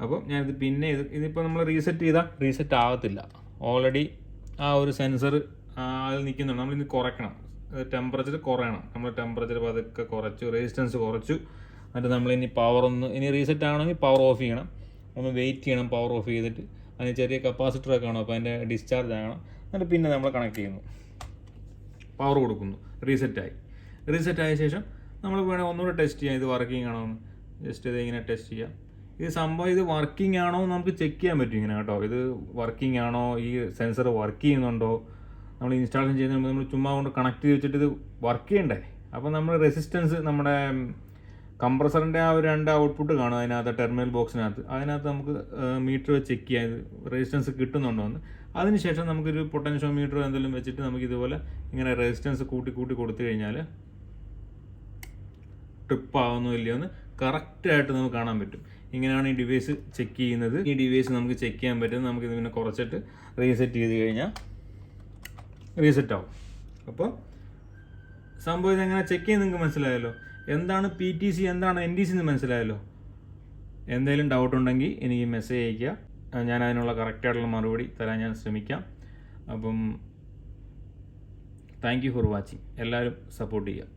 അപ്പം ഞാനിത് പിന്നെ ഇതിപ്പോൾ നമ്മൾ റീസെറ്റ് ആകത്തില്ല. ഓൾറെഡി ആ ഒരു സെൻസർ അതിൽ നിൽക്കുന്നുണ്ട്. നമ്മളിത് കുറയ്ക്കണം, ടെമ്പറേച്ചർ കുറയണം. നമ്മൾ ടെമ്പറേച്ചർ പതുക്കെ കുറച്ചു, റെസിസ്റ്റൻസ് കുറച്ചു. എന്നിട്ട് നമ്മളിനി ഇനി റീസെറ്റ് ആകണമെങ്കിൽ പവർ ഓഫ് ചെയ്യണം. ഒന്ന് വെയിറ്റ് ചെയ്യണം. പവർ ഓഫ് ചെയ്തിട്ട് അതിന് ചെറിയ കപ്പാസിറ്ററൊക്കെ കാണും. അപ്പോൾ അതിൻ്റെ ഡിസ്ചാർജ് ആകണം. എന്നിട്ട് പിന്നെ നമ്മൾ കണക്ട് ചെയ്യുന്നു, പവർ കൊടുക്കുന്നു. റീസെറ്റായ ശേഷം നമ്മൾ വേണമെങ്കിൽ ഒന്നുകൂടെ ടെസ്റ്റ് ചെയ്യാം ഇത് വർക്കിംഗ് ആണോ എന്ന്. ജസ്റ്റ് ഇത് ഇങ്ങനെ ടെസ്റ്റ് ചെയ്യാം. ഇത് വർക്കിംഗ് ആണോ എന്ന് നമുക്ക് ചെക്ക് ചെയ്യാൻ പറ്റും ഇങ്ങനെ കേട്ടോ. ഇത് വർക്കിംഗ് ആണോ, ഈ സെൻസർ വർക്ക് ചെയ്യുന്നുണ്ടോ. നമ്മൾ ഇൻസ്റ്റാളേഷൻ ചെയ്യുന്നതിന് നമ്മൾ ചുമ്മാ കൊണ്ട് കണക്ട് ചെയ്ത് വെച്ചിട്ട് ഇത് വർക്ക് ചെയ്യണ്ടേ. അപ്പോൾ നമ്മൾ റെസിസ്റ്റൻസ് നമ്മുടെ കംപ്രസറിൻ്റെ ആ ഒരു 2 ഔട്ട്പുട്ട് കാണും അതിനകത്ത്, ടെർമിനൽ ബോക്സിനകത്ത്. അതിനകത്ത് നമുക്ക് മീറ്റർ വെച്ച് ചെക്ക് ചെയ്യാം ഇത് റെസിസ്റ്റൻസ് കിട്ടുന്നുണ്ടോ എന്ന്. അതിനുശേഷം നമുക്കൊരു പൊട്ടൻഷ്യോമീറ്റർ എന്തെങ്കിലും വെച്ചിട്ട് നമുക്ക് ഇതുപോലെ ഇങ്ങനെ റെസിസ്റ്റൻസ് കൂട്ടി കൊടുത്തു കഴിഞ്ഞാൽ ട്രിപ്പ് ആവുന്നോ ഇല്ലയോ എന്ന് കറക്റ്റായിട്ട് നമുക്ക് കാണാൻ പറ്റും. ഇങ്ങനെയാണ് ഈ ഡിവൈസ് ചെക്ക് ചെയ്യുന്നത്. ഈ ഡിവൈസ് നമുക്ക് ചെക്ക് ചെയ്യാൻ പറ്റും. നമുക്കിത് പിന്നെ കുറച്ചിട്ട് റീസെറ്റ് ചെയ്ത് കഴിഞ്ഞാൽ റീസെറ്റ് ആവും. അപ്പോൾ സംഭവം ഇതെങ്ങനെ ചെക്ക് ചെയ്യുന്നത് നിങ്ങൾക്ക് മനസ്സിലായല്ലോ. എന്താണ് PTC, എന്താണ് NTC എന്ന് മനസ്സിലായല്ലോ. എന്തെങ്കിലും ഡൗട്ട് ഉണ്ടെങ്കിൽ എനിക്ക് മെസ്സേജ് അയയ്ക്കുക. ഞാൻ അതിനുള്ള കറക്റ്റായിട്ടുള്ള മറുപടി തരാൻ ഞാൻ ശ്രമിക്കാം. അപ്പം താങ്ക് യു ഫോർ വാച്ചിങ്. എല്ലാവരും സപ്പോർട്ട് ചെയ്യുക.